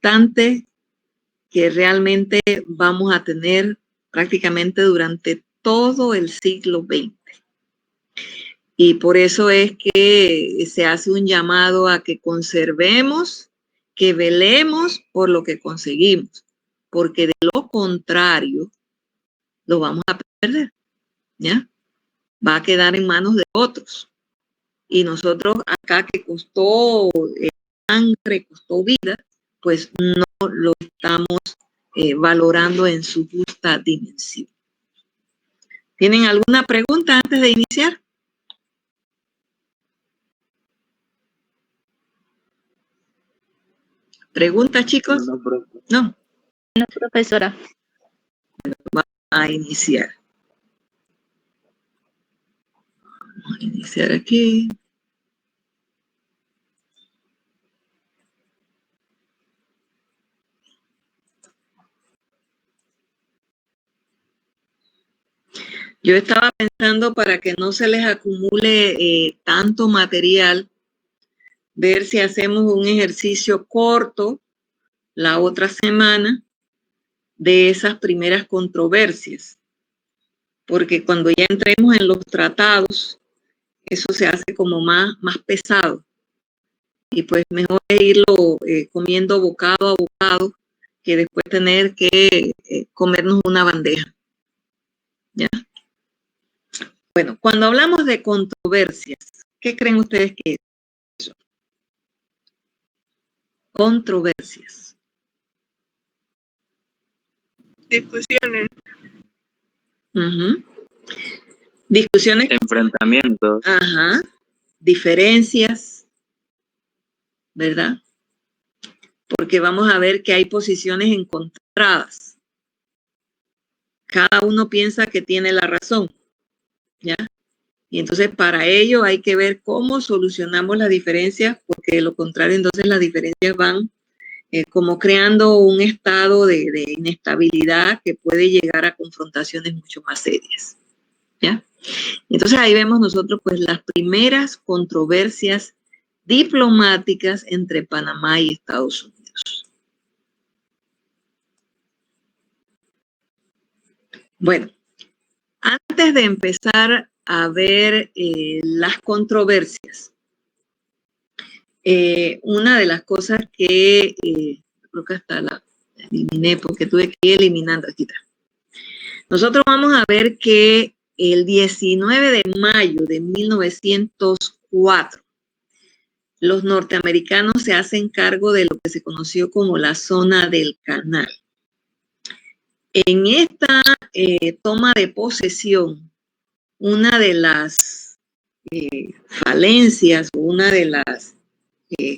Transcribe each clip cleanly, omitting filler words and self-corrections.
constante que realmente vamos a tener prácticamente durante todo el siglo XX. Y por eso es que se hace un llamado a que conservemos, que velemos por lo que conseguimos, porque de lo contrario lo vamos a perder, ¿ya? Va a quedar en manos de otros. Y nosotros acá que costó sangre, costó vida, pues no lo estamos valorando en su justa dimensión. ¿Tienen alguna pregunta antes de iniciar? ¿Pregunta, chicos? No. No, profesora. Vamos a iniciar. Vamos a iniciar aquí. Yo estaba pensando para que no se les acumule tanto material, ver si hacemos un ejercicio corto la otra semana de esas primeras controversias, porque cuando ya entremos en los tratados, eso se hace como más pesado, y pues mejor irlo comiendo bocado a bocado que después tener que comernos una bandeja, ¿ya? Bueno, cuando hablamos de controversias, ¿qué creen ustedes que es eso? Controversias. Discusiones. Discusiones. Enfrentamientos. Ajá. Diferencias, ¿verdad? Porque vamos a ver que hay posiciones encontradas. Cada uno piensa que tiene la razón, ¿ya? Y entonces para ello hay que ver cómo solucionamos las diferencias, porque de lo contrario entonces las diferencias van como creando un estado de inestabilidad que puede llegar a confrontaciones mucho más serias, ¿ya? Entonces ahí vemos nosotros pues las primeras controversias diplomáticas entre Panamá y Estados Unidos. Bueno, antes de empezar a ver las controversias, una de las cosas que creo que hasta la eliminé porque tuve que ir eliminando aquí. Nosotros vamos a ver que el 19 de mayo de 1904, los norteamericanos se hacen cargo de lo que se conoció como la zona del canal. En esta toma de posesión, una de las falencias, una de las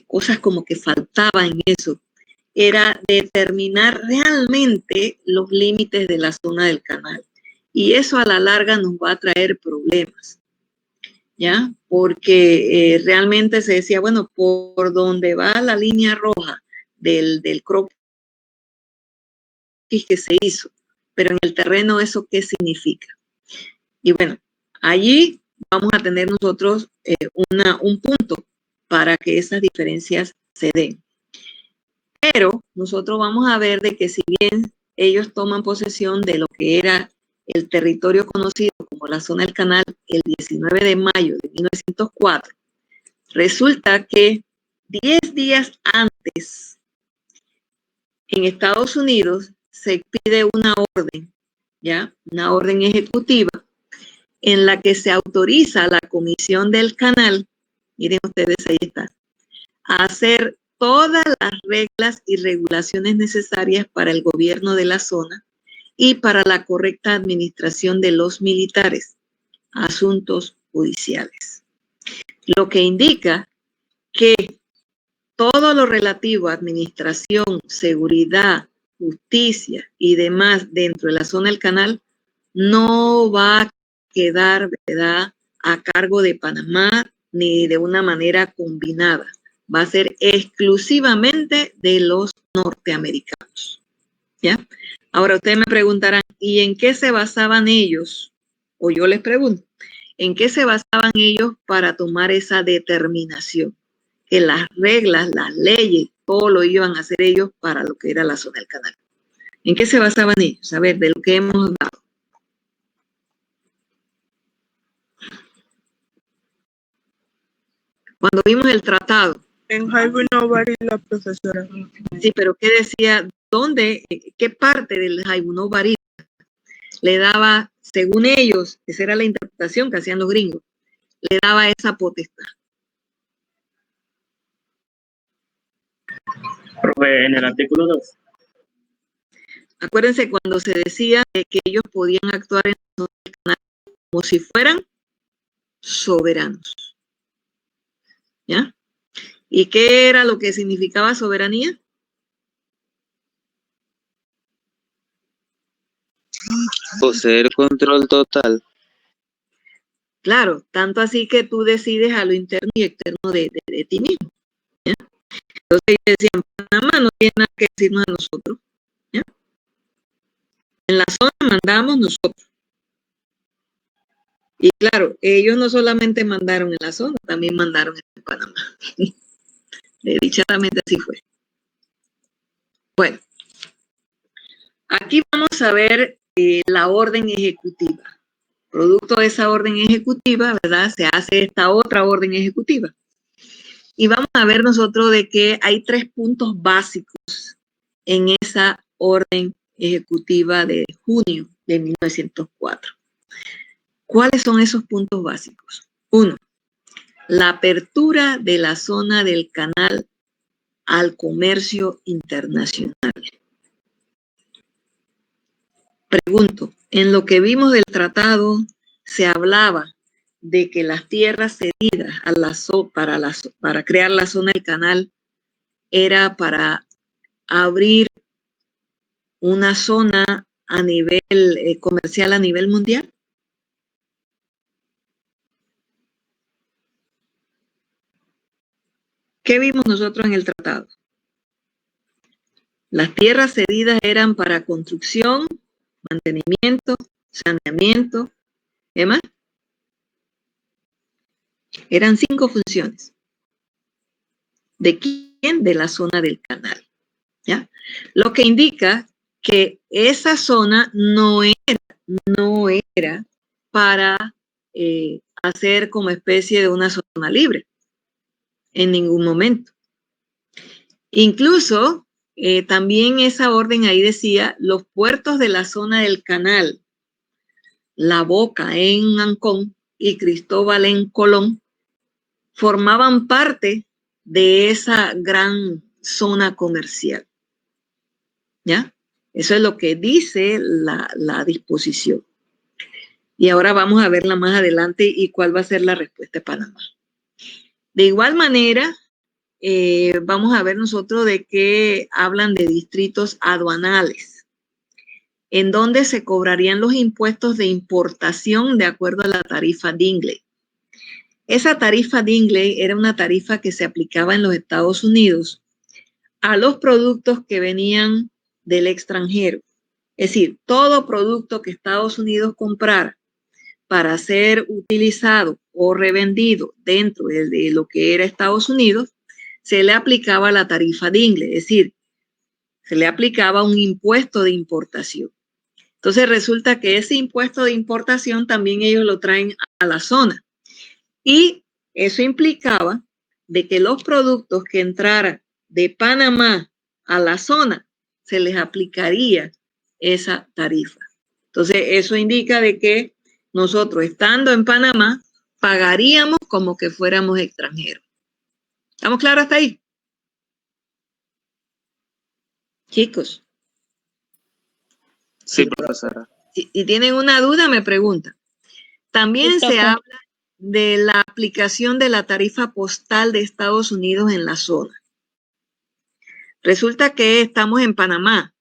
cosas como que faltaba en eso, era determinar realmente los límites de la zona del canal. Y eso a la larga nos va a traer problemas, ¿ya? Porque realmente se decía, bueno, por donde va la línea roja del croquis que se hizo, pero en el terreno eso qué significa. Y bueno, allí vamos a tener nosotros un punto para que esas diferencias se den. Pero nosotros vamos a ver de que si bien ellos toman posesión de lo que era el territorio conocido como la zona del canal el 19 de mayo de 1904, resulta que 10 días antes en Estados Unidos se pide una orden, ¿ya? Una orden ejecutiva en la que se autoriza a la Comisión del Canal, miren ustedes, ahí está, a hacer todas las reglas y regulaciones necesarias para el gobierno de la zona y para la correcta administración de los militares, asuntos judiciales. Lo que indica que todo lo relativo a administración, seguridad, justicia y demás dentro de la zona del canal no va a quedar, ¿verdad?, a cargo de Panamá ni de una manera combinada. Va a ser exclusivamente de los norteamericanos, ¿ya? Ahora ustedes me preguntarán, ¿y en qué se basaban ellos? O yo les pregunto, ¿en qué se basaban ellos para tomar esa determinación? Que las reglas, las leyes, todo lo iban a hacer ellos para lo que era la zona del canal. ¿En qué se basaban ellos? A ver, de lo que hemos hablado. Cuando vimos el tratado. En Jaime Novari, la profesora. Sí, pero ¿qué decía? ¿Dónde? ¿Qué parte del Jaibuno Barita le daba, según ellos, esa era la interpretación que hacían los gringos, le daba esa potestad? Profe, en el artículo 2. Acuérdense cuando se decía que ellos podían actuar en el canal como si fueran soberanos. ¿Ya? ¿Y qué era lo que significaba soberanía? Poseer control total. Claro, tanto así que tú decides a lo interno y externo de ti mismo. ¿Ya? Entonces ellos decían, Panamá no tiene nada que decirnos a nosotros. ¿Ya? En la zona mandamos nosotros. Y claro, ellos no solamente mandaron en la zona, también mandaron en Panamá. Dichadamente así fue. Bueno, aquí vamos a ver la orden ejecutiva. Producto de esa orden ejecutiva, ¿verdad? Se hace esta otra orden ejecutiva. Y vamos a ver nosotros de que hay 3 puntos básicos en esa orden ejecutiva de junio de 1904. ¿Cuáles son esos puntos básicos? 1. La apertura de la zona del canal al comercio internacional. Pregunto, en lo que vimos del tratado se hablaba de que las tierras cedidas a para crear la zona del canal era para abrir una zona a nivel comercial a nivel mundial. ¿Qué vimos nosotros en el tratado? Las tierras cedidas eran para construcción, mantenimiento, saneamiento, ¿qué más? Eran 5 funciones. ¿De quién? De la zona del canal. ¿Ya? Lo que indica que esa zona no era para hacer como especie de una zona libre en ningún momento. Incluso también esa orden ahí decía los puertos de la zona del canal, La Boca en Ancón y Cristóbal en Colón, formaban parte de esa gran zona comercial. ¿Ya? Eso es lo que dice la disposición. Y ahora vamos a verla más adelante y cuál va a ser la respuesta de Panamá. De igual manera, vamos a ver nosotros de qué hablan de distritos aduanales, en donde se cobrarían los impuestos de importación de acuerdo a la tarifa Dingley. Esa tarifa Dingley era una tarifa que se aplicaba en los Estados Unidos a los productos que venían del extranjero. Es decir, todo producto que Estados Unidos comprara para ser utilizado o revendido dentro de lo que era Estados Unidos, se le aplicaba la tarifa Dingley, es decir, se le aplicaba un impuesto de importación. Entonces resulta que ese impuesto de importación también ellos lo traen a la zona. Y eso implicaba de que los productos que entraran de Panamá a la zona, se les aplicaría esa tarifa. Entonces, eso indica de que nosotros, estando en Panamá, pagaríamos como que fuéramos extranjeros. ¿Estamos claros hasta ahí? Chicos. Sí, profesora. Si tienen una duda, me preguntan. También se habla de la aplicación de la tarifa postal de Estados Unidos en la zona. Resulta que estamos en Panamá.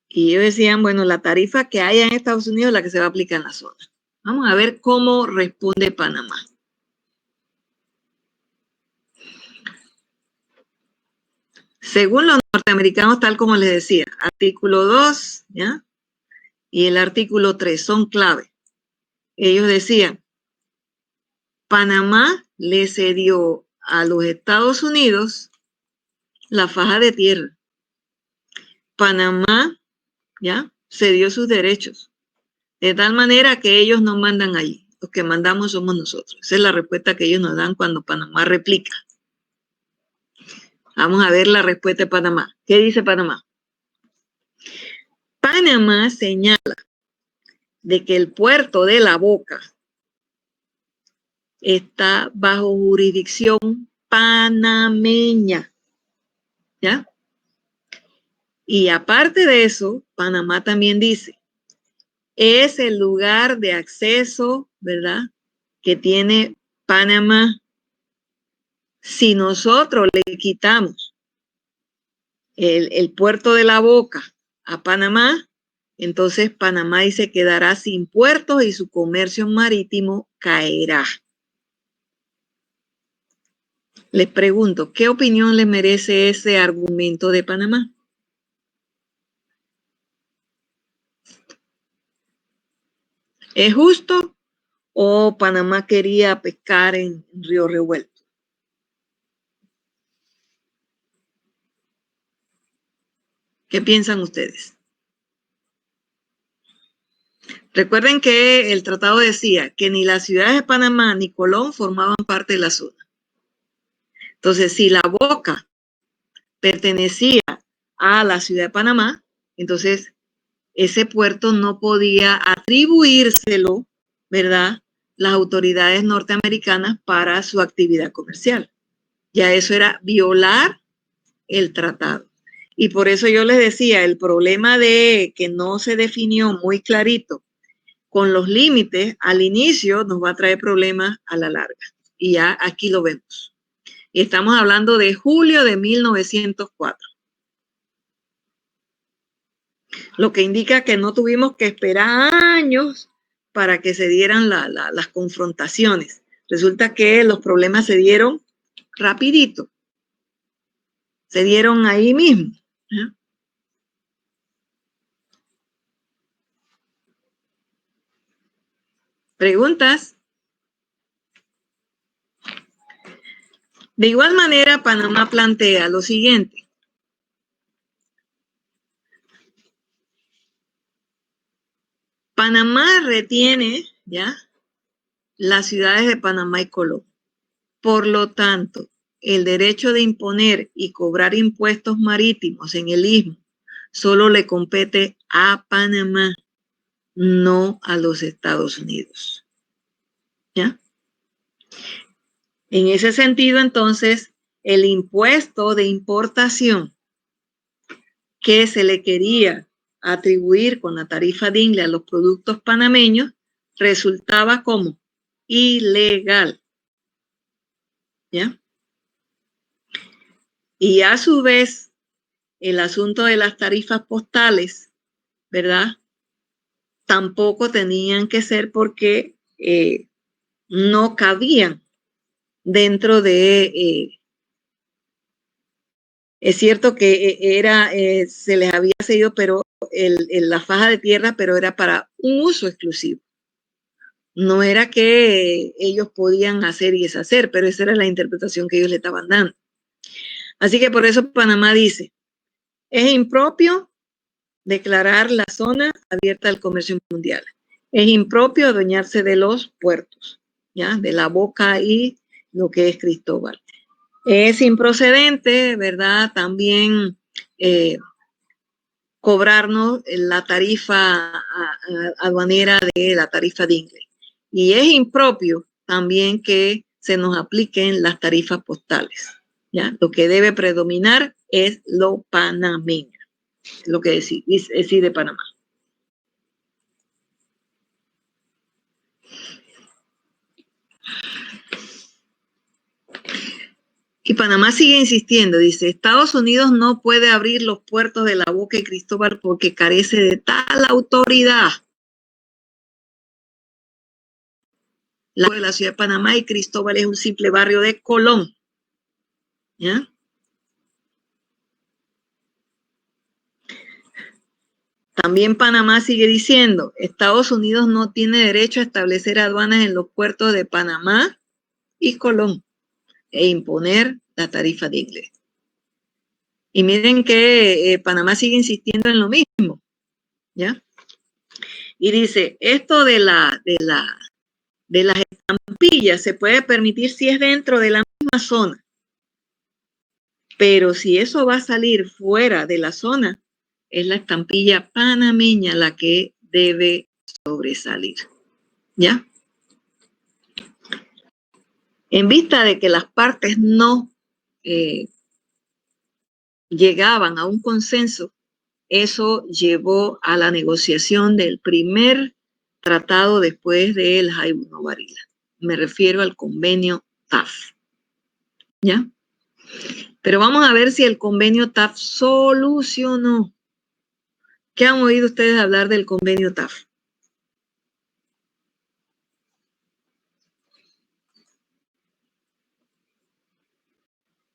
Y ellos decían, bueno, la tarifa que haya en Estados Unidos es la que se va a aplicar en la zona. Vamos a ver cómo responde Panamá. Según los norteamericanos, tal como les decía, artículo 2, ¿ya? Y el artículo 3 son clave. Ellos decían, Panamá le cedió a los Estados Unidos la faja de tierra. Panamá, ¿ya? Cedió sus derechos. De tal manera que ellos no mandan allí. Los que mandamos somos nosotros. Esa es la respuesta que ellos nos dan cuando Panamá replica. Vamos a ver la respuesta de Panamá. ¿Qué dice Panamá? Panamá señala de que el puerto de La Boca está bajo jurisdicción panameña, ¿ya? Y aparte de eso, Panamá también dice, es el lugar de acceso, ¿verdad?, que tiene Panamá. Si nosotros le quitamos el puerto de La Boca a Panamá, entonces Panamá dice quedará sin puertos y su comercio marítimo caerá. Les pregunto, ¿qué opinión les merece ese argumento de Panamá? ¿Es justo o Panamá quería pescar en Río Revuelto? ¿Qué piensan ustedes? Recuerden que el tratado decía que ni las ciudades de Panamá ni Colón formaban parte de la zona. Entonces, si La Boca pertenecía a la ciudad de Panamá, entonces ese puerto no podía atribuírselo, ¿verdad?, las autoridades norteamericanas para su actividad comercial. Ya eso era violar el tratado. Y por eso yo les decía, el problema de que no se definió muy clarito con los límites al inicio nos va a traer problemas a la larga. Y ya aquí lo vemos. Y estamos hablando de julio de 1904. Lo que indica que no tuvimos que esperar años para que se dieran las confrontaciones. Resulta que los problemas se dieron rapidito. Se dieron ahí mismo. ¿Eh? ¿Preguntas? De igual manera, Panamá plantea lo siguiente. Panamá retiene, ¿ya?, las ciudades de Panamá y Colón. Por lo tanto, el derecho de imponer y cobrar impuestos marítimos en el istmo solo le compete a Panamá, no a los Estados Unidos. ¿Ya? En ese sentido, entonces, el impuesto de importación que se le quería atribuir con la tarifa Dingley a los productos panameños resultaba como ilegal. ¿Ya? Y a su vez, el asunto de las tarifas postales, ¿verdad?, tampoco tenían que ser porque no cabían dentro de... es cierto que se les había cedido pero la faja de tierra, pero era para un uso exclusivo. No era que ellos podían hacer y deshacer, pero esa era la interpretación que ellos le estaban dando. Así que por eso Panamá dice, es impropio declarar la zona abierta al comercio mundial. Es impropio adueñarse de los puertos, ¿ya?, de La Boca y lo que es Cristóbal. Es improcedente, ¿verdad?, también cobrarnos la tarifa aduanera de la tarifa Dingley. Y es impropio también que se nos apliquen las tarifas postales, ¿ya? Lo que debe predominar es lo panameño, lo que decide Panamá. Y Panamá sigue insistiendo, dice, Estados Unidos no puede abrir los puertos de La Boca y Cristóbal porque carece de tal autoridad. La ciudad de Panamá y Cristóbal es un simple barrio de Colón. ¿Ya? También Panamá sigue diciendo, Estados Unidos no tiene derecho a establecer aduanas en los puertos de Panamá y Colón e imponer la tarifa Dingley. Y miren que Panamá sigue insistiendo en lo mismo, ¿ya? Y dice, esto de las estampillas se puede permitir si es dentro de la misma zona. Pero si eso va a salir fuera de la zona, es la estampilla panameña la que debe sobresalir, ¿ya? En vista de que las partes no llegaban a un consenso, eso llevó a la negociación del primer tratado después del Jaibuno Varila. Me refiero al convenio TAF, ¿ya? Pero vamos a ver si el convenio TAF solucionó. ¿Qué han oído ustedes hablar del convenio TAF?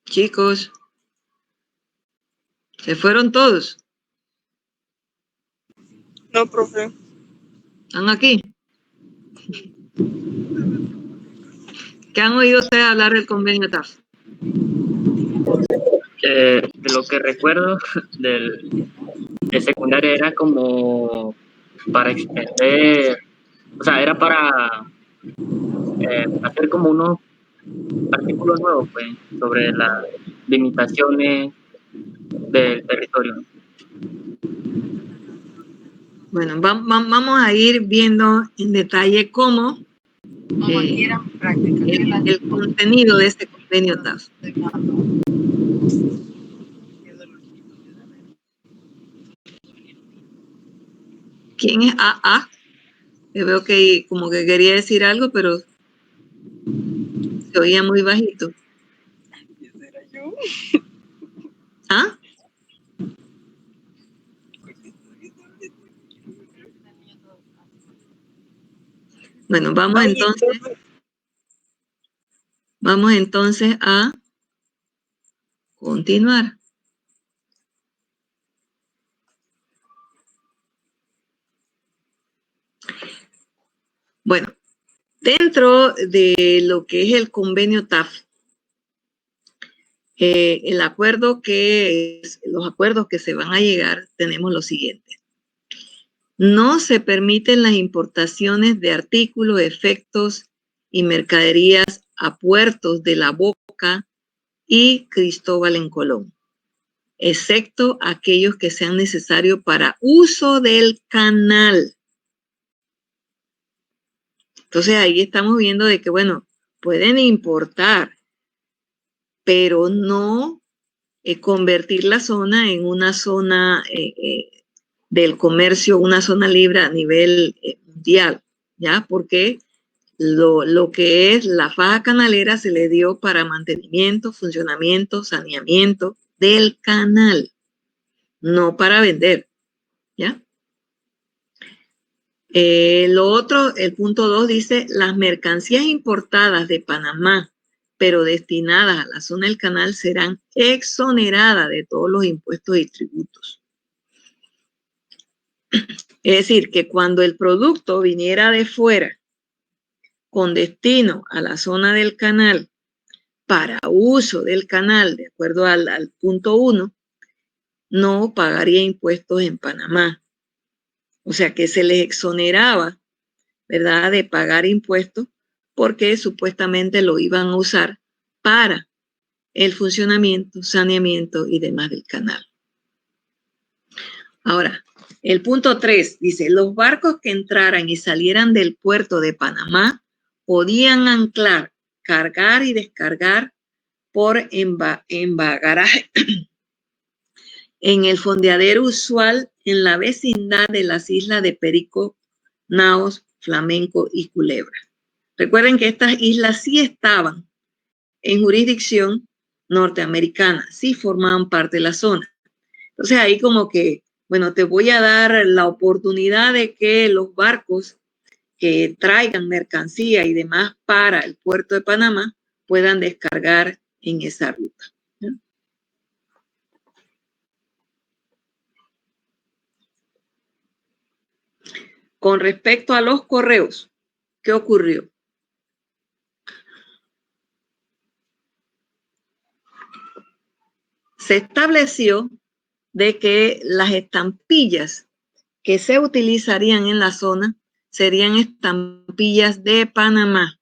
Chicos, se fueron todos. No, profe. ¿Están aquí? ¿Qué han oído ustedes hablar del convenio TAF? De lo que recuerdo de secundaria era como para extender, o sea, era para hacer como unos artículos nuevos, pues, sobre las limitaciones del territorio. Bueno, vamos a ir viendo en detalle cómo el contenido de este convenio TAF. ¿Quién es AA? Yo veo que como que quería decir algo, pero se oía muy bajito. ¿Ah? Bueno, vamos entonces a continuar. Bueno, dentro de lo que es el convenio TAF, los acuerdos que se van a llegar, tenemos lo siguiente. No se permiten las importaciones de artículos, efectos y mercaderías a puertos de La Boca y Cristóbal en Colón, excepto aquellos que sean necesarios para uso del canal. Entonces ahí estamos viendo de que, bueno, pueden importar, pero no convertir la zona en una zona del comercio, una zona libre a nivel mundial, ¿ya? Porque lo que es la faja canalera se le dio para mantenimiento, funcionamiento, saneamiento del canal, no para vender, ¿ya? Lo otro, el punto 2 dice, las mercancías importadas de Panamá, pero destinadas a la zona del canal, serán exoneradas de todos los impuestos y tributos. Es decir, que cuando el producto viniera de fuera con destino a la zona del canal, para uso del canal, de acuerdo al punto 1, no pagaría impuestos en Panamá. O sea que se les exoneraba, ¿verdad?, de pagar impuestos porque supuestamente lo iban a usar para el funcionamiento, saneamiento y demás del canal. Ahora, el punto 3 dice, los barcos que entraran y salieran del puerto de Panamá podían anclar, cargar y descargar por embagaraje en el fondeadero usual en la vecindad de las islas de Perico, Naos, Flamenco y Culebra. Recuerden que estas islas sí estaban en jurisdicción norteamericana, sí formaban parte de la zona. Entonces ahí como que, bueno, te voy a dar la oportunidad de que los barcos que traigan mercancía y demás para el puerto de Panamá puedan descargar en esa ruta, ¿no? Con respecto a los correos, ¿qué ocurrió? se estableció de que las estampillas que se utilizarían en la zona serían estampillas de Panamá.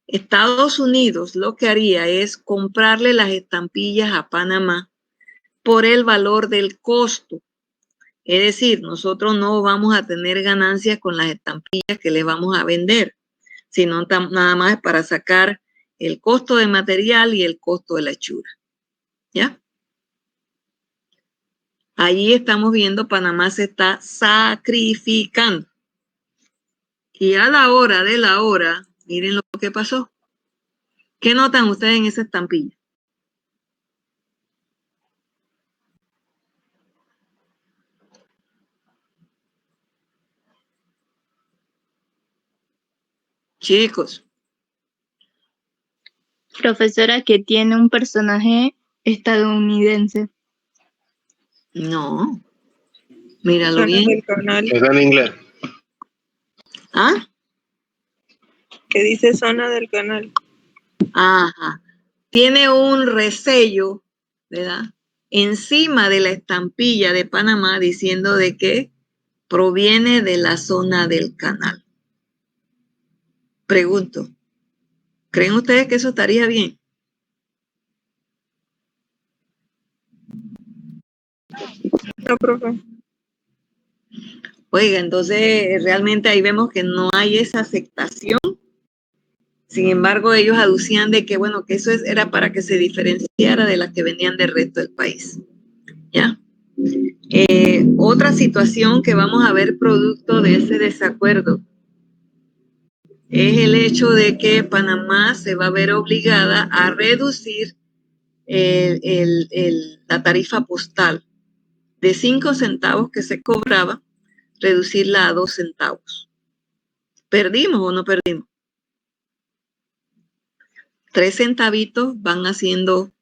Estados Unidos lo que haría es comprarle las estampillas a Panamá por el valor del costo. Es decir, nosotros no vamos a tener ganancias con las estampillas que les vamos a vender, sino nada más para sacar el costo de material y el costo de la hechura. ¿Ya? Allí estamos viendo Panamá se está sacrificando. Y a la hora de la hora, miren lo que pasó. ¿Qué notan ustedes en esa estampilla? Chicos. Profesora, que tiene un personaje estadounidense. No. Míralo Zona bien. del canal. Está en inglés. ¿Ah? Que dice zona del canal. Ajá. Tiene un resello, ¿verdad? Encima de la estampilla de Panamá diciendo de que proviene de la zona del canal. Pregunto, ¿creen ustedes que eso estaría bien? No, profe. Oiga, entonces realmente ahí vemos que no hay esa aceptación. Sin embargo, ellos aducían de que, bueno, que eso era para que se diferenciara de las que venían del resto del país. ¿Ya? Otra situación que vamos a ver producto de ese desacuerdo es el hecho de que Panamá se va a ver obligada a reducir la tarifa postal de 5 centavos que se cobraba, reducirla a 2 centavos. ¿Perdimos o no perdimos? 3 centavitos van haciendo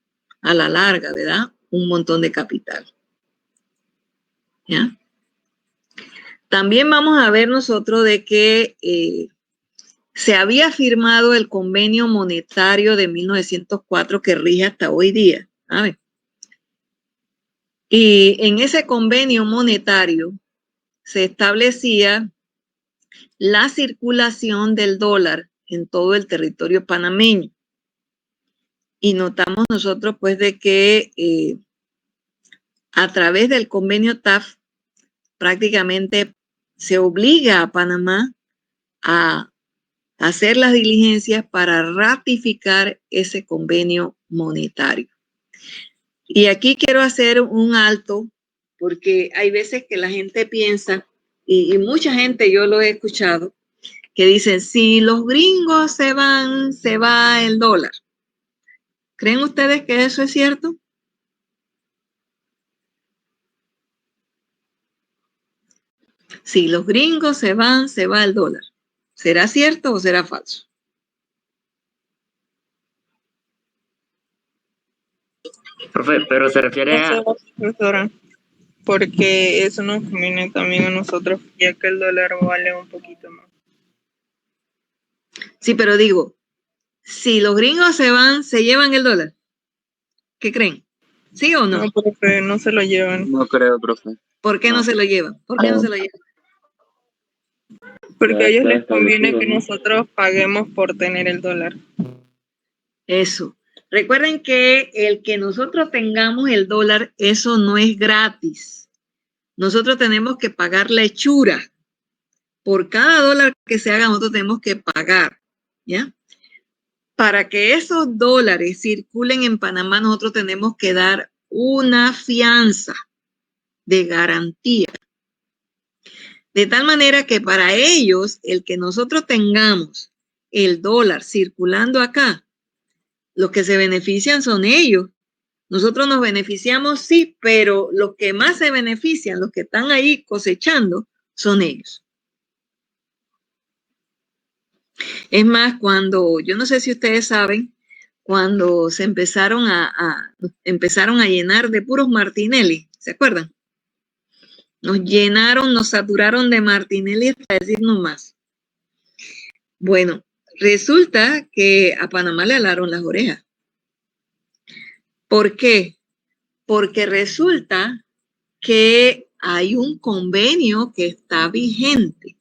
a la larga, ¿verdad? Un montón de capital. ¿Ya? También vamos a ver nosotros de que se había firmado el convenio monetario de 1904 que rige hasta hoy día. ¿Sabe? Y en ese convenio monetario se establecía la circulación del dólar en todo el territorio panameño. Y notamos nosotros pues de que a través del convenio TAF prácticamente se obliga a Panamá a hacer las diligencias para ratificar ese convenio monetario. Y aquí quiero hacer un alto porque hay veces que la gente piensa, y mucha gente yo lo he escuchado, que dicen, si los gringos se van, se va el dólar. ¿Creen ustedes que eso es cierto? Si los gringos se van, se va el dólar. ¿Será cierto o será falso? Profe, pero se refiere a... No sé, profesora. Porque eso nos conviene también a nosotros, ya que el dólar vale un poquito más. Sí, pero digo, si los gringos se van, ¿se llevan el dólar? ¿Qué creen? ¿Sí o no? No, profe, no se lo llevan. No creo, profe. ¿Por qué no se lo llevan? ¿Por qué no se lo llevan? Porque a ellos está les conviene establecido, que ¿no? nosotros paguemos por tener el dólar. Eso. Recuerden que el que nosotros tengamos el dólar, eso no es gratis. Nosotros tenemos que pagar la hechura. Por cada dólar que se haga, nosotros tenemos que pagar. ¿Ya? Para que esos dólares circulen en Panamá, nosotros tenemos que dar una fianza de garantía. De tal manera que para ellos, el que nosotros tengamos el dólar circulando acá, los que se benefician son ellos. Nosotros nos beneficiamos, sí, pero los que más se benefician, los que están ahí cosechando, son ellos. Es más, cuando, yo no sé si ustedes saben, cuando se empezaron a llenar de puros Martinelli, ¿se acuerdan? Nos llenaron, nos saturaron de Martinelli hasta decirnos más. Bueno, resulta que a Panamá le alaron las orejas. ¿Por qué? porque resulta que hay un convenio que está vigente,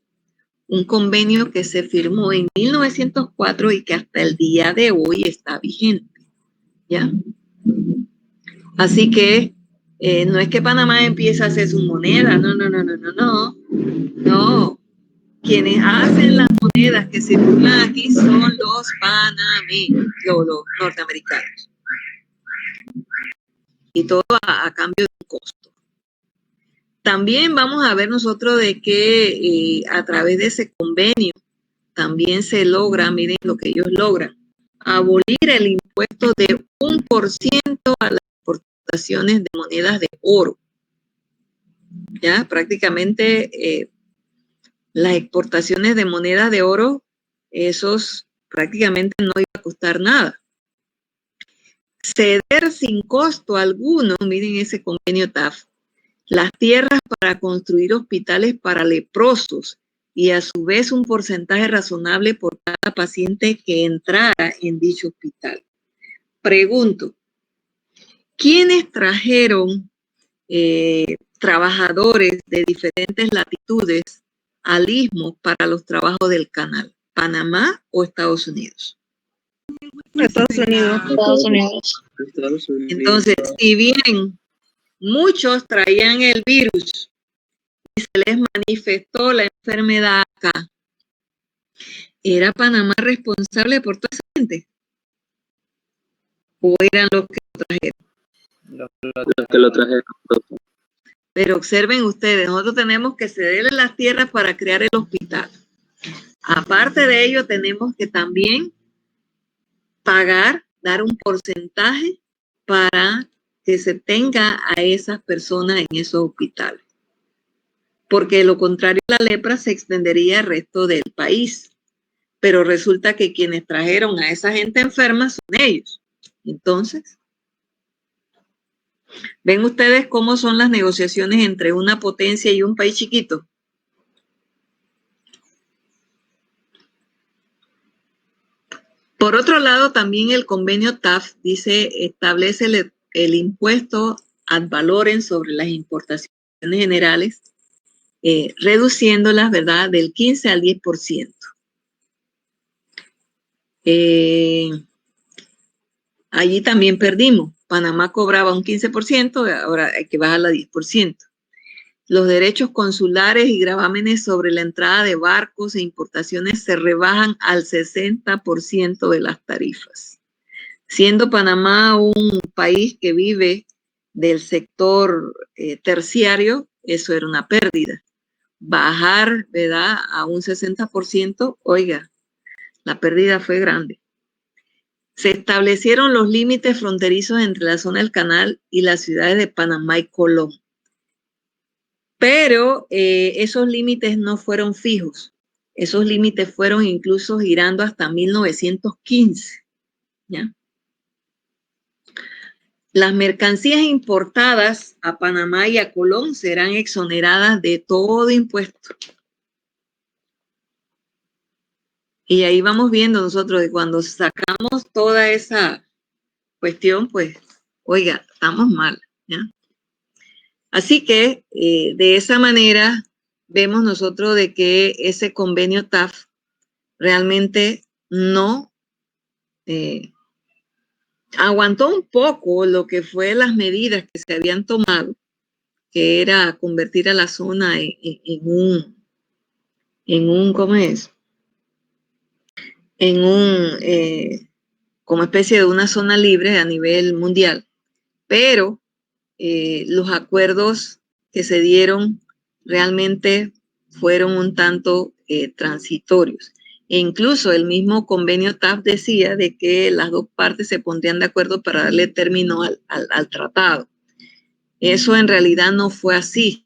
un convenio que se firmó en 1904 y que hasta el día de hoy está vigente, ¿ya? Así que no es que Panamá empiece a hacer su moneda, no. Quienes hacen las monedas que circulan aquí son los panameños, los norteamericanos. Y todo a cambio de un costo. También vamos a ver nosotros de que a través de ese convenio también se logra, miren lo que ellos logran, abolir el impuesto de 1% a las exportaciones de monedas de oro. Ya prácticamente las exportaciones de monedas de oro, esos prácticamente no iba a costar nada. Ceder sin costo alguno, miren ese convenio TAF, las tierras para construir hospitales para leprosos y a su vez un porcentaje razonable por cada paciente que entrara en dicho hospital. Pregunto, ¿quiénes trajeron trabajadores de diferentes latitudes al istmo para los trabajos del canal? ¿Panamá o Estados Unidos? Estados Unidos. Estados Unidos. Entonces, si bien muchos traían el virus y se les manifestó la enfermedad acá, ¿era Panamá responsable por toda esa gente? ¿O eran los que lo trajeron? Los que lo trajeron. Pero observen ustedes, nosotros tenemos que cederle las tierras para crear el hospital. Aparte de ello, tenemos que también pagar, dar un porcentaje para que se tenga a esas personas en esos hospitales. Porque de lo contrario, la lepra se extendería al resto del país. Pero resulta que quienes trajeron a esa gente enferma son ellos. Entonces, ¿ven ustedes cómo son las negociaciones entre una potencia y un país chiquito? Por otro lado, también el convenio TAF establece el impuesto ad valorem sobre las importaciones generales, reduciéndolas, ¿verdad?, del 15 al 10%. Allí también perdimos. Panamá cobraba un 15%, ahora hay que bajarla a 10%. Los derechos consulares y gravámenes sobre la entrada de barcos e importaciones se rebajan al 60% de las tarifas. Siendo Panamá un país que vive del sector terciario, eso era una pérdida. Bajar, ¿verdad?, a un 60%, oiga, la pérdida fue grande. Se establecieron los límites fronterizos entre la zona del canal y las ciudades de Panamá y Colón. Pero esos límites no fueron fijos. Esos límites fueron incluso girando hasta 1915. ¿Ya? Las mercancías importadas a Panamá y a Colón serán exoneradas de todo impuesto. Y ahí vamos viendo nosotros de cuando sacamos toda esa cuestión, pues, oiga, estamos mal, ¿ya? Así que de esa manera vemos nosotros de que ese convenio TAF realmente no aguantó un poco lo que fue las medidas que se habían tomado, que era convertir a la zona en un, ¿cómo es? Como especie de una zona libre a nivel mundial. Pero los acuerdos que se dieron realmente fueron un tanto transitorios. E incluso el mismo convenio TAF decía de que las dos partes se pondrían de acuerdo para darle término al tratado. Eso en realidad no fue así.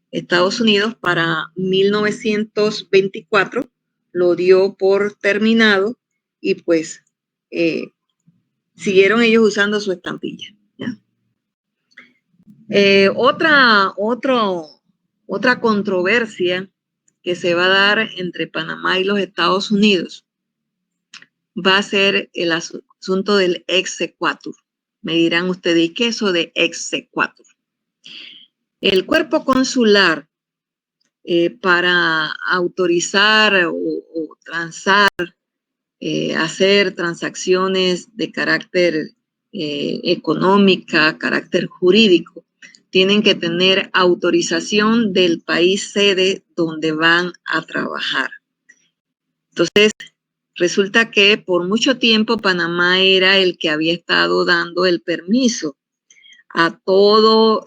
Estados Unidos para 1924 lo dio por terminado y pues siguieron ellos usando su estampilla. ¿Ya? Otra controversia que se va a dar entre Panamá y los Estados Unidos va a ser el asunto del exequatur, Me dirán ustedes, ¿qué es eso de exequatur? El cuerpo consular para autorizar o transar, hacer transacciones de carácter económica, carácter jurídico, tienen que tener autorización del país sede donde van a trabajar. Entonces, resulta que por mucho tiempo Panamá era el que había estado dando el permiso a todo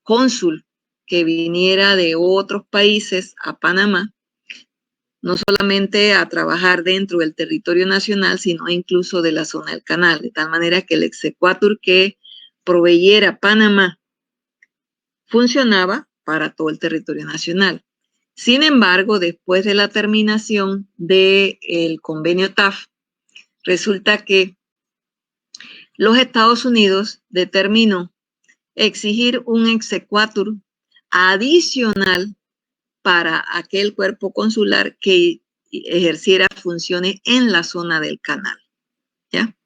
cónsul que viniera de otros países a Panamá, no solamente a trabajar dentro del territorio nacional, sino incluso de la zona del canal, de tal manera que el exequatur que proveyera Panamá funcionaba para todo el territorio nacional. Sin embargo, después de la terminación del convenio TAF, resulta que los Estados Unidos determinó exigir un exequatur adicional para aquel cuerpo consular que ejerciera funciones en la zona del canal, ¿ya?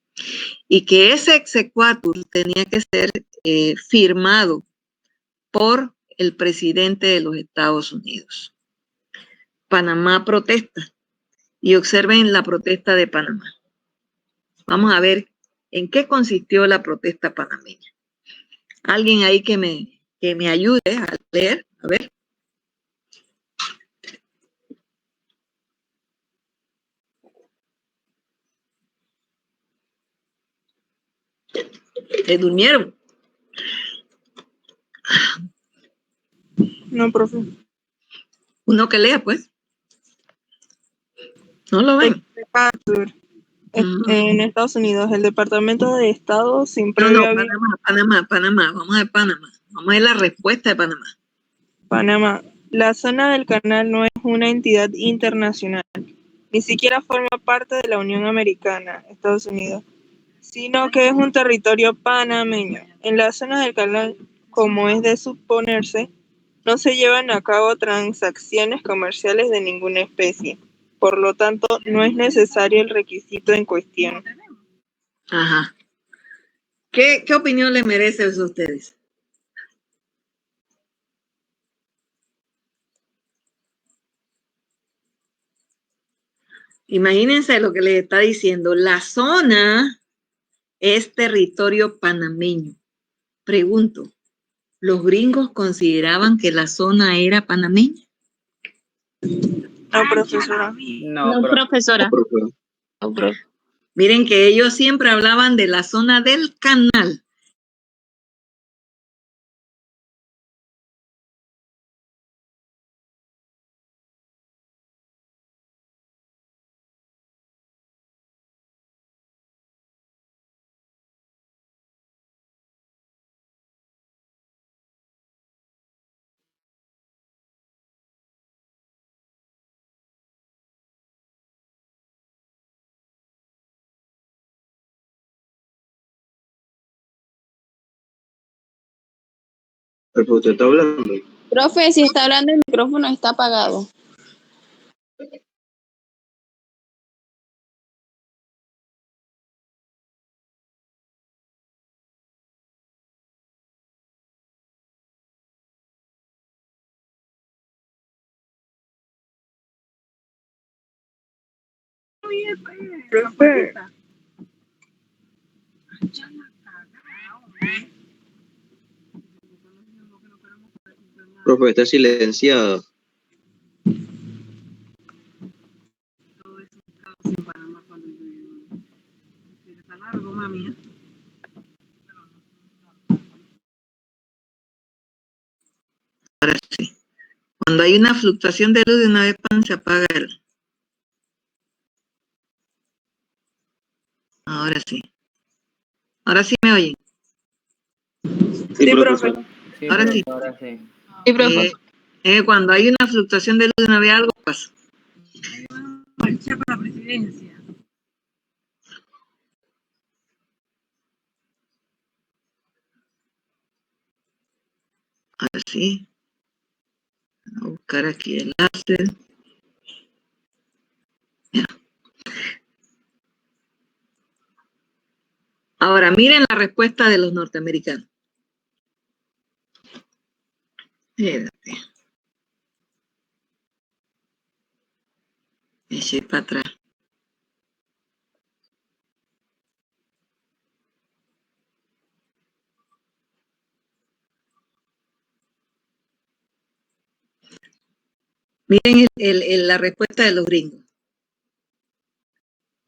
Y que ese exequatur tenía que ser firmado por el presidente de los Estados Unidos. Panamá protesta y observen la protesta de Panamá. Vamos a ver en qué consistió la protesta panameña. Alguien ahí que me ayude a leer, a ver. ¿Se durmieron? No, profe. Uno que lea, pues. ¿No lo ven? Exequatur. En Estados Unidos, el Departamento de Estado sin No, previo aviso. Panamá. Vamos a ver Panamá. Vamos a ver la respuesta de Panamá. Panamá. La zona del canal no es una entidad internacional, ni siquiera forma parte de la Unión Americana, Estados Unidos, sino que es un territorio panameño. En la zona del canal, como es de suponerse, no se llevan a cabo transacciones comerciales de ninguna especie. Por lo tanto, no es necesario el requisito en cuestión. Ajá. ¿Qué opinión les merece eso a ustedes? Imagínense lo que les está diciendo. La zona es territorio panameño. Pregunto, ¿los gringos consideraban que la zona era panameña? No, profesora. No, profesora. No, profe. Miren que ellos siempre hablaban de la zona del canal. Pero usted está hablando. Profe, si está hablando el micrófono está apagado. Profe. Profe, está silenciado. Ahora sí. Cuando hay una fluctuación de luz, de una vez se apaga el. Ahora sí. Ahora sí me oyen. Sí, profe. Sí, Ahora sí. ahora sí. Sí, profe. Cuando hay una fluctuación de luz, de una vez algo pasa. Ahora sí. Voy a buscar aquí el láser. Ya. Ahora, miren la respuesta de los norteamericanos. Espérate. Eché para atrás. Miren la respuesta de los gringos.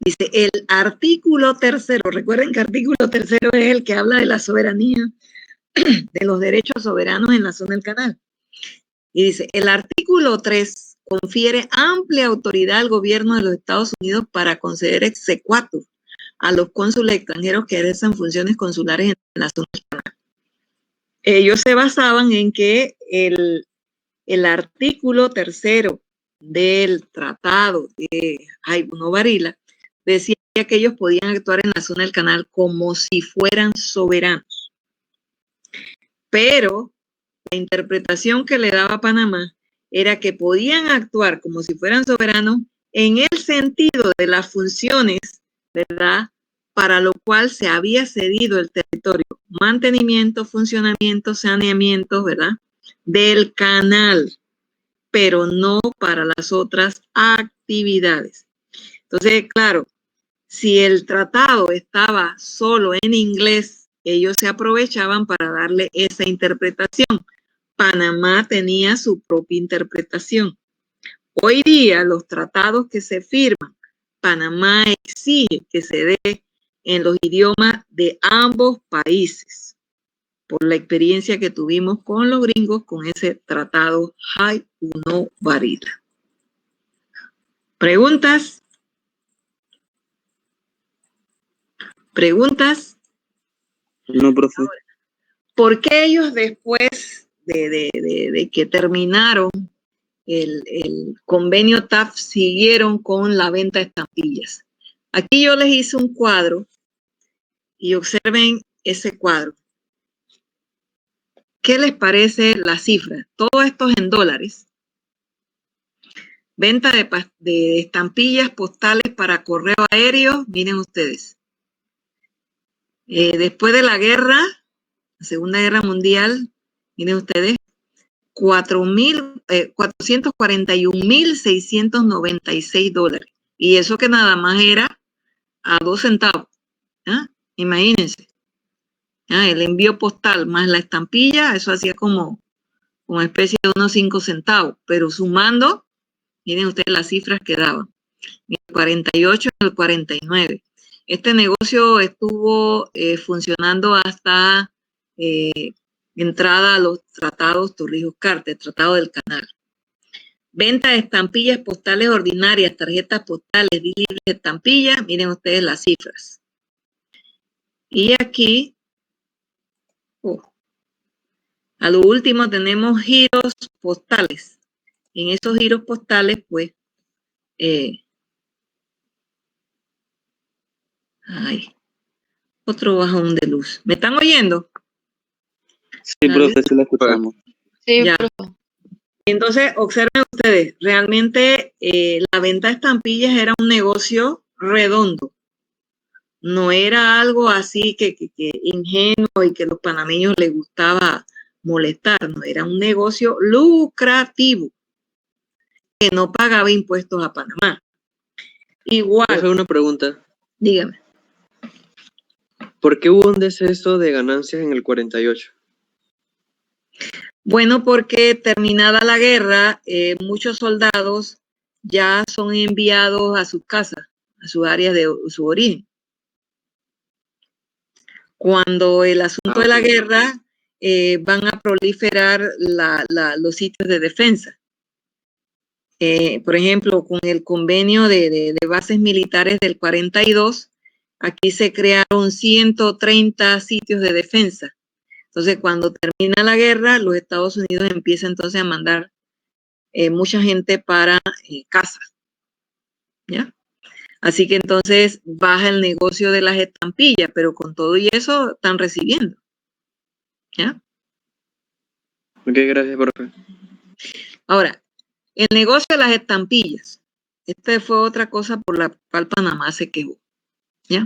Dice, el artículo 3, recuerden que artículo 3 es el que habla de la soberanía, de los derechos soberanos en la zona del canal. Y dice, el artículo 3 confiere amplia autoridad al gobierno de los Estados Unidos para conceder exequatur a los cónsules extranjeros que ejerzan funciones consulares en la zona del canal. Ellos se basaban en que el artículo 3 del tratado de Jaibuno Varila decía que ellos podían actuar en la zona del canal como si fueran soberanos. Pero la interpretación que le daba Panamá era que podían actuar como si fueran soberanos en el sentido de las funciones, ¿verdad?, para lo cual se había cedido el territorio, mantenimiento, funcionamiento, saneamiento, ¿verdad?, del canal, pero no para las otras actividades. Entonces, claro, si el tratado estaba solo en inglés, ellos se aprovechaban para darle esa interpretación. Panamá tenía su propia interpretación. Hoy día, los tratados que se firman, Panamá exige que se dé en los idiomas de ambos países, por la experiencia que tuvimos con los gringos con ese tratado Jaibuno Varila. ¿Preguntas? ¿Preguntas? No, profe. ¿Por qué ellos después de que terminaron el convenio TAF siguieron con la venta de estampillas? Aquí yo les hice un cuadro y observen ese cuadro. ¿Qué les parece la cifra? Todo esto es en dólares. Venta de estampillas postales para correo aéreo, miren ustedes. Después de la guerra, la Segunda Guerra Mundial, miren ustedes, 441.696 dólares. Y eso que nada más era a 2 centavos. ¿Ah? Imagínense. ¿Ah? El envío postal más la estampilla, eso hacía como una especie de unos 5 centavos. Pero sumando, miren ustedes las cifras que daban. El 48 y el 49. Este negocio estuvo funcionando hasta entrada a los tratados Torrijos-Carter, tratado del canal. Venta de estampillas postales ordinarias, tarjetas postales, libres de estampillas, miren ustedes las cifras. Y aquí, a lo último tenemos giros postales. En esos giros postales, pues, otro bajón de luz. ¿Me están oyendo? Sí, profe, sí la escuchamos. Sí, Ya. profe. Entonces, observen ustedes, realmente la venta de estampillas era un negocio redondo. No era algo así que ingenuo y que a los panameños les gustaba molestar. No, era un negocio lucrativo que no pagaba impuestos a Panamá. Igual. Profe, una pregunta. Dígame. ¿Por qué hubo un deceso de ganancias en el 48? Bueno, porque terminada la guerra, muchos soldados ya son enviados a sus casas, a sus áreas de su origen. Cuando el asunto de la guerra van a proliferar los sitios de defensa. Por ejemplo, con el convenio de bases militares del 42, aquí se crearon 130 sitios de defensa. Entonces, cuando termina la guerra, los Estados Unidos empiezan entonces a mandar mucha gente para casas, ¿ya? Así que entonces baja el negocio de las estampillas, pero con todo y eso están recibiendo, ¿ya? Ok, gracias, profe. Ahora, el negocio de las estampillas, esta fue otra cosa por la cual Panamá se quejó, ¿ya?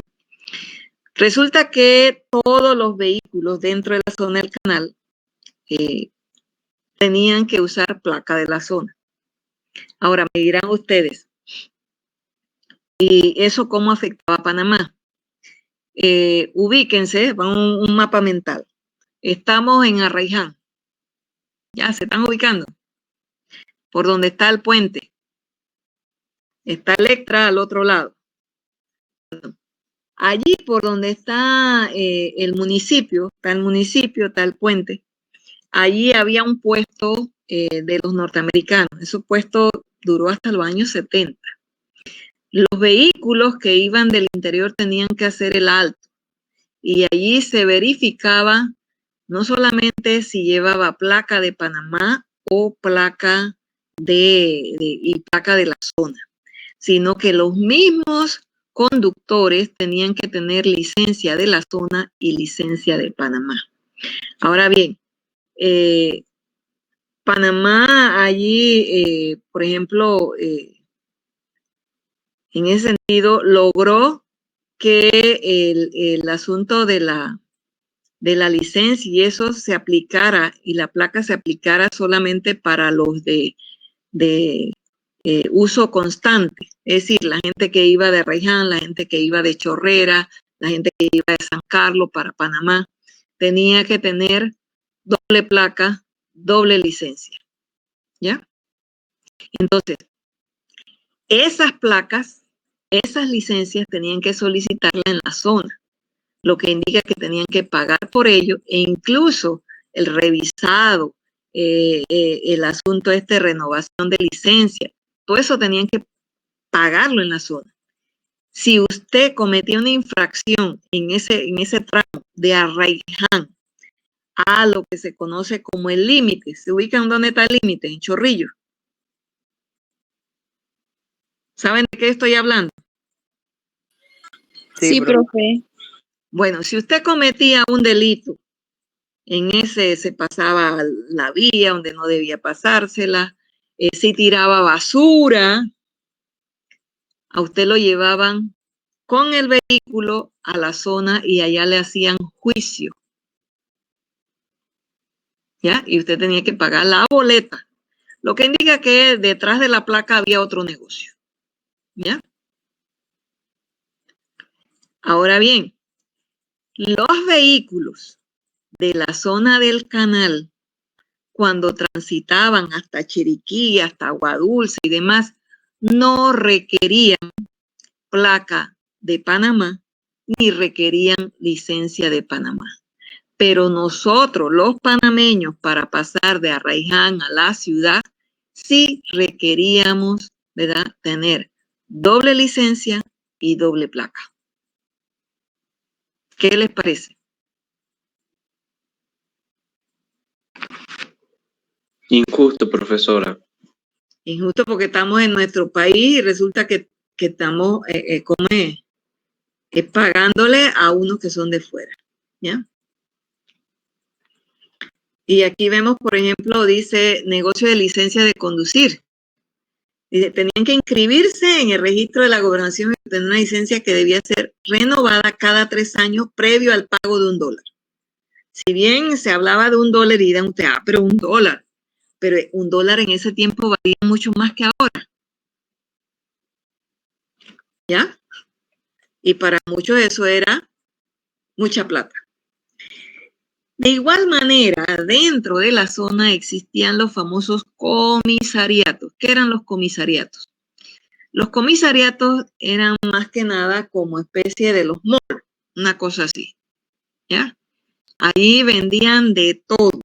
Resulta que todos los vehículos dentro de la zona del canal tenían que usar placa de la zona. Ahora me dirán ustedes, ¿y eso cómo afectaba a Panamá? Ubíquense, van un mapa mental. Estamos en Arraiján. Ya se están ubicando. Por donde está el puente. Está Electra al otro lado. Allí por donde está el municipio, está el puente. Allí había un puesto de los norteamericanos. Ese puesto duró hasta los años 70. Los vehículos que iban del interior tenían que hacer el alto. Y allí se verificaba no solamente si llevaba placa de Panamá o placa y placa de la zona, sino que los mismos conductores tenían que tener licencia de la zona y licencia de Panamá. Ahora bien, Panamá allí, por ejemplo, en ese sentido, logró que el asunto de la licencia y eso se aplicara y la placa se aplicara solamente para los de uso constante. Es decir, la gente que iba de Arraiján, la gente que iba de Chorrera, la gente que iba de San Carlos para Panamá, tenía que tener doble placa, doble licencia. ¿Ya? Entonces, esas placas, esas licencias tenían que solicitarlas en la zona, lo que indica que tenían que pagar por ello e incluso el revisado, el asunto de renovación de licencia, todo eso tenían que pagarlo en la zona. Si usted cometía una infracción en ese tramo de Arraiján a lo que se conoce como el límite, ¿se ubican dónde está el límite? En Chorrillos. ¿Saben de qué estoy hablando? Sí, profe. Bueno, si usted cometía un delito, en ese se pasaba la vía donde no debía pasársela, si tiraba basura, a usted lo llevaban con el vehículo a la zona y allá le hacían juicio. ¿Ya? Y usted tenía que pagar la boleta, lo que indica que detrás de la placa había otro negocio. ¿Ya? Ahora bien, los vehículos de la zona del canal, cuando transitaban hasta Chiriquí, hasta Aguadulce y demás, no requerían placa de Panamá ni requerían licencia de Panamá. Pero nosotros, los panameños, para pasar de Arraiján a la ciudad, sí requeríamos, ¿verdad?, tener doble licencia y doble placa. ¿Qué les parece? Injusto, profesora. Injusto porque estamos en nuestro país y resulta que estamos pagándole a unos que son de fuera. ¿Ya? Y aquí vemos, por ejemplo, dice negocio de licencia de conducir. Dice, tenían que inscribirse en el registro de la gobernación y tener una licencia que debía ser renovada cada 3 años previo al pago de $1. Si bien se hablaba de $1 y dirán usted, pero $1. Pero $1 en ese tiempo valía mucho más que ahora. ¿Ya? Y para muchos eso era mucha plata. De igual manera, dentro de la zona existían los famosos comisariatos. ¿Qué eran los comisariatos? Los comisariatos eran más que nada como especie de los malls, una cosa así. ¿Ya? Ahí vendían de todo.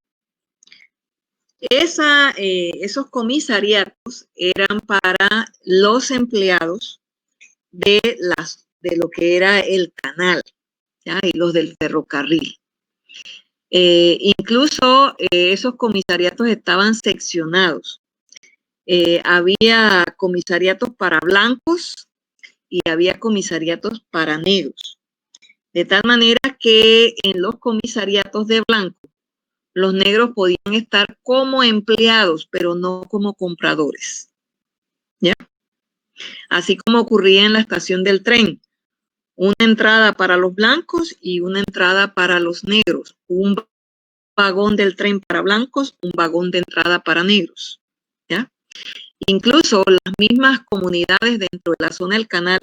Esos comisariatos eran para los empleados de lo que era el canal, ¿ya? Y los del ferrocarril. Incluso esos comisariatos estaban seccionados. Había comisariatos para blancos y había comisariatos para negros. De tal manera que en los comisariatos de blanco, los negros podían estar como empleados, pero no como compradores. ¿Ya? Así como ocurría en la estación del tren. una entrada para los blancos y una entrada para los negros. Un vagón del tren para blancos, un vagón de entrada para negros. ¿Ya? Incluso las mismas comunidades dentro de la zona del canal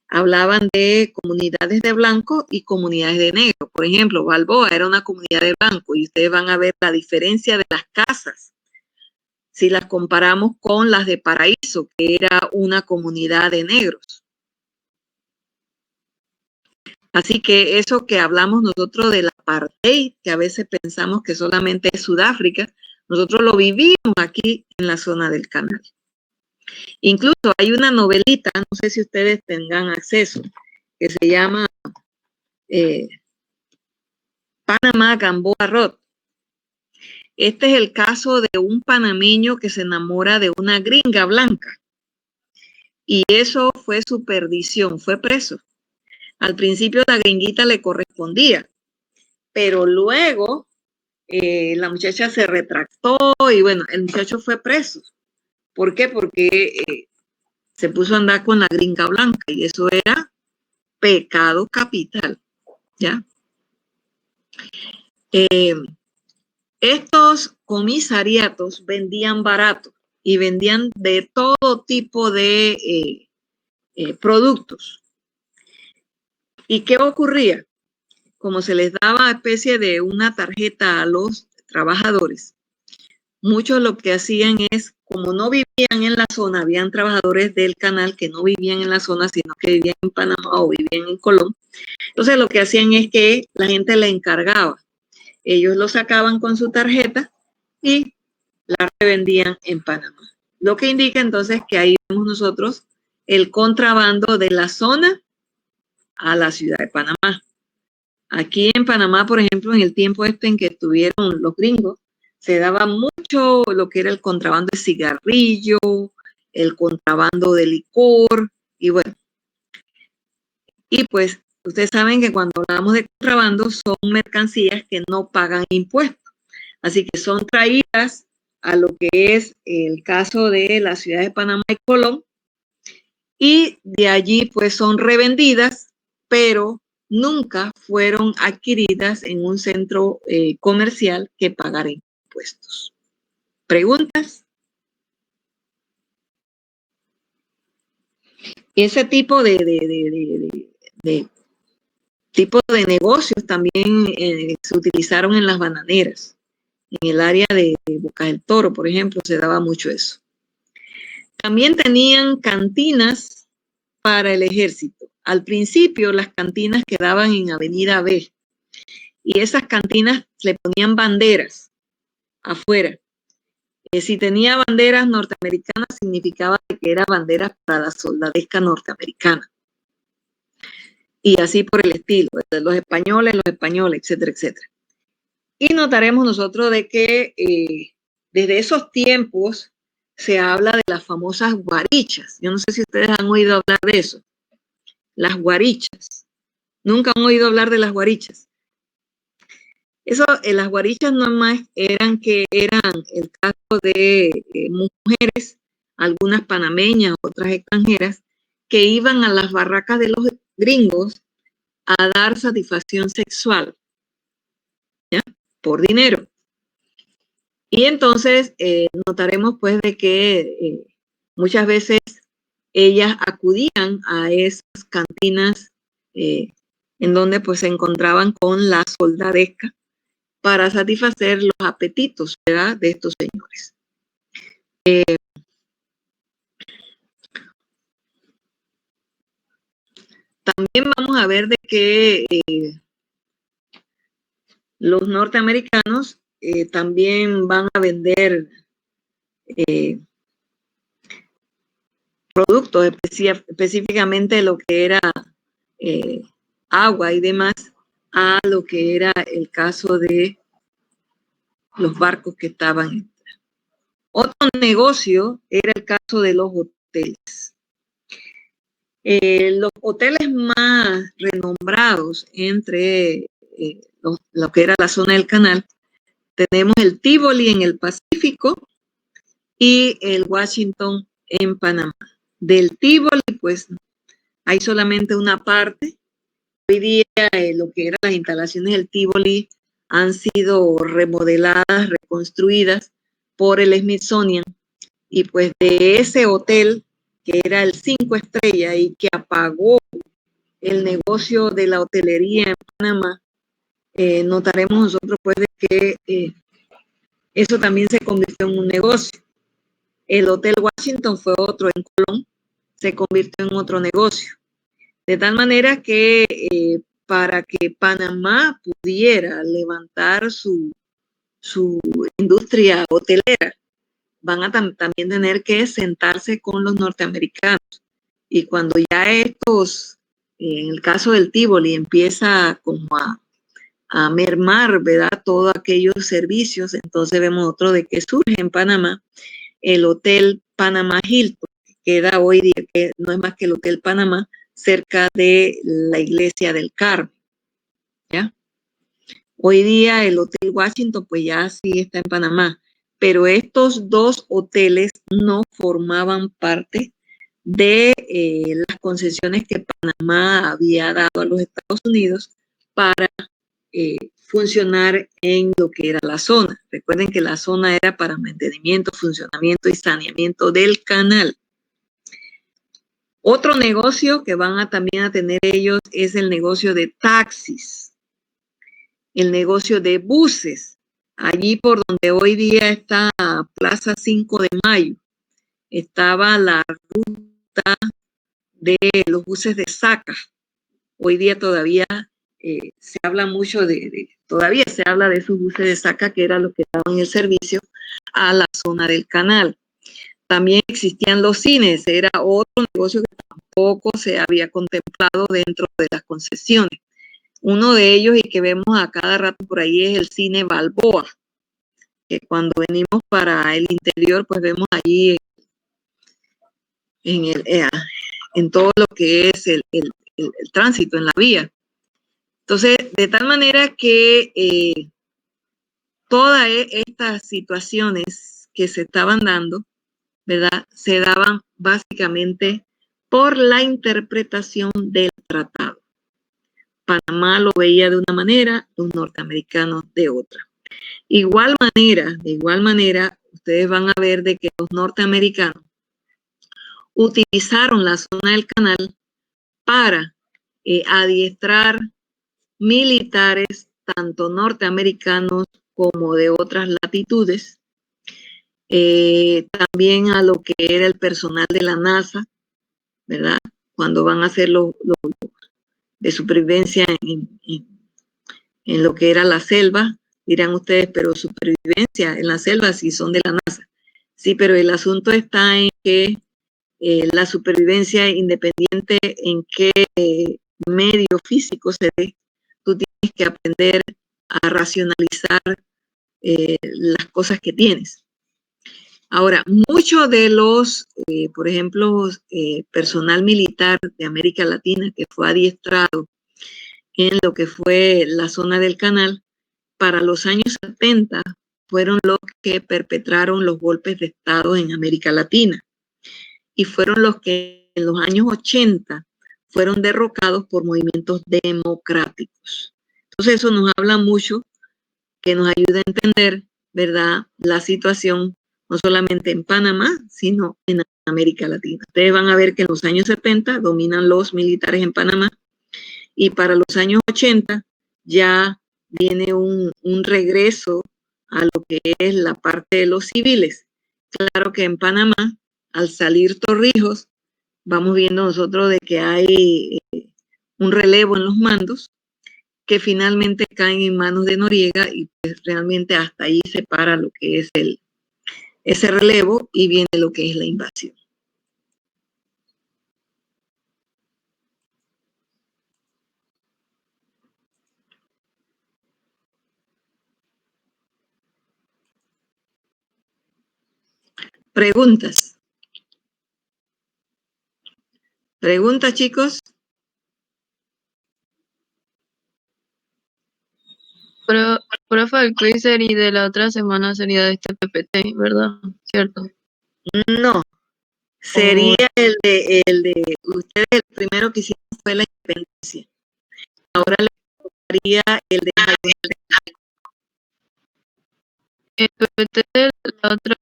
hablaban de comunidades de blanco y comunidades de negro. Por ejemplo, Balboa era una comunidad de blanco y ustedes van a ver la diferencia de las casas si las comparamos con las de Paraíso, que era una comunidad de negros. Así que eso que hablamos nosotros del apartheid, que a veces pensamos que solamente es Sudáfrica, nosotros lo vivimos aquí en la zona del canal. Incluso hay una novelita, no sé si ustedes tengan acceso, que se llama Panamá Gamboa Road. Este es el caso de un panameño que se enamora de una gringa blanca. Y eso fue su perdición, fue preso. Al principio la gringuita le correspondía, pero luego la muchacha se retractó y bueno, el muchacho fue preso. ¿Por qué? Porque se puso a andar con la gringa blanca y eso era pecado capital, ¿ya? Estos comisariatos vendían barato y vendían de todo tipo de productos. ¿Y qué ocurría? Como se les daba especie de una tarjeta a los trabajadores, muchos lo que hacían es, como no vivían en la zona, habían trabajadores del canal que no vivían en la zona, sino que vivían en Panamá o vivían en Colón. Entonces lo que hacían es que la gente le encargaba. Ellos lo sacaban con su tarjeta y la revendían en Panamá. Lo que indica entonces que ahí vemos nosotros el contrabando de la zona a la ciudad de Panamá. Aquí en Panamá, por ejemplo, en el tiempo en que estuvieron los gringos, se daba mucho lo que era el contrabando de cigarrillo, el contrabando de licor, y bueno. Y pues, ustedes saben que cuando hablamos de contrabando son mercancías que no pagan impuestos. Así que son traídas a lo que es el caso de la ciudad de Panamá y Colón, y de allí pues son revendidas, pero nunca fueron adquiridas en un centro comercial que pagara impuestos. ¿Preguntas? Ese tipo de negocios también se utilizaron en las bananeras. En el área de Boca del Toro, por ejemplo, se daba mucho eso. También tenían cantinas para el ejército. Al principio las cantinas quedaban en Avenida B y esas cantinas le ponían banderas afuera. Si tenía banderas norteamericanas significaba que era banderas para la soldadesca norteamericana. Y así por el estilo, los españoles, etcétera, etcétera. Y notaremos nosotros de que desde esos tiempos se habla de las famosas guarichas. Yo no sé si ustedes han oído hablar de eso. Las guarichas. Nunca han oído hablar de las guarichas. Eso, las guarichas no más eran el caso de mujeres, algunas panameñas, otras extranjeras, que iban a las barracas de los gringos a dar satisfacción sexual, ¿ya? Por dinero. Y entonces notaremos pues de que muchas veces ellas acudían a esas cantinas en donde pues se encontraban con la soldadesca para satisfacer los apetitos, ¿verdad?, de estos señores. También vamos a ver de que los norteamericanos también van a vender productos, específicamente lo que era agua y demás, a lo que era el caso de los barcos que estaban. Otro negocio era el caso de los hoteles. Los hoteles más renombrados entre lo que era la zona del canal, tenemos el Tivoli en el Pacífico y el Washington en Panamá. Del Tivoli, pues, hay solamente una parte hoy día lo que eran las instalaciones del Tivoli han sido remodeladas, reconstruidas por el Smithsonian, y pues de ese hotel que era el 5 estrellas y que apagó el negocio de la hotelería en Panamá, notaremos nosotros pues de que eso también se convirtió en un negocio. El Hotel Washington fue otro en Colón, se convirtió en otro negocio. De tal manera que para que Panamá pudiera levantar su industria hotelera, van a también tener que sentarse con los norteamericanos. Y cuando ya estos, en el caso del Tivoli, empieza como a mermar, ¿verdad? Todos aquellos servicios, entonces vemos otro de que surge en Panamá el Hotel Panamá Hilton, que queda hoy día, que no es más que el Hotel Panamá, cerca de la iglesia del Carmen, ¿ya? Hoy día el Hotel Washington pues ya sí está en Panamá, pero estos dos hoteles no formaban parte de las concesiones que Panamá había dado a los Estados Unidos para funcionar en lo que era la zona. Recuerden que la zona era para mantenimiento, funcionamiento y saneamiento del canal. Otro negocio que van a también a tener ellos es el negocio de taxis, el negocio de buses. Allí por donde hoy día está Plaza 5 de Mayo, estaba la ruta de los buses de Saca. Hoy día todavía se habla mucho todavía se habla de esos buses de Saca, que era lo que daban el servicio a la zona del canal. También existían los cines, era otro negocio que tampoco se había contemplado dentro de las concesiones. Uno de ellos, y que vemos a cada rato por ahí, es el cine Balboa, que cuando venimos para el interior, pues vemos allí en todo lo que es el tránsito en la vía. Entonces, de tal manera que todas estas situaciones que se estaban dando, ¿verdad? Se daban básicamente por la interpretación del tratado. Panamá lo veía de una manera, los norteamericanos de otra. De igual manera, ustedes van a ver de que los norteamericanos utilizaron la zona del canal para adiestrar militares, tanto norteamericanos como de otras latitudes, también a lo que era el personal de la NASA, ¿verdad? Cuando van a hacer lo de supervivencia en lo que era la selva, dirán ustedes, pero supervivencia en la selva sí son de la NASA. Sí, pero el asunto está en que la supervivencia independiente en qué medio físico se dé, tú tienes que aprender a racionalizar las cosas que tienes. Ahora, muchos de los, por ejemplo, personal militar de América Latina que fue adiestrado en lo que fue la zona del canal, para los años 70 fueron los que perpetraron los golpes de Estado en América Latina, y fueron los que en los años 80 fueron derrocados por movimientos democráticos. Entonces eso nos habla mucho, que nos ayuda a entender, ¿verdad?, la situación no solamente en Panamá, sino en América Latina. Ustedes van a ver que en los años 70 dominan los militares en Panamá, y para los años 80 ya viene un regreso a lo que es la parte de los civiles. Claro que en Panamá, al salir Torrijos, vamos viendo nosotros de que hay un relevo en los mandos que finalmente caen en manos de Noriega, y pues realmente hasta ahí se para lo que es ese relevo, y viene lo que es la invasión. Preguntas. ¿Preguntas, chicos? Pero, profe, el quiz y de la otra semana sería de este PPT, ¿verdad? ¿Cierto? No. Sería el de ustedes, el primero que hicieron fue la independencia. Ahora le tocaría el de Jalisco. El PPT de la otra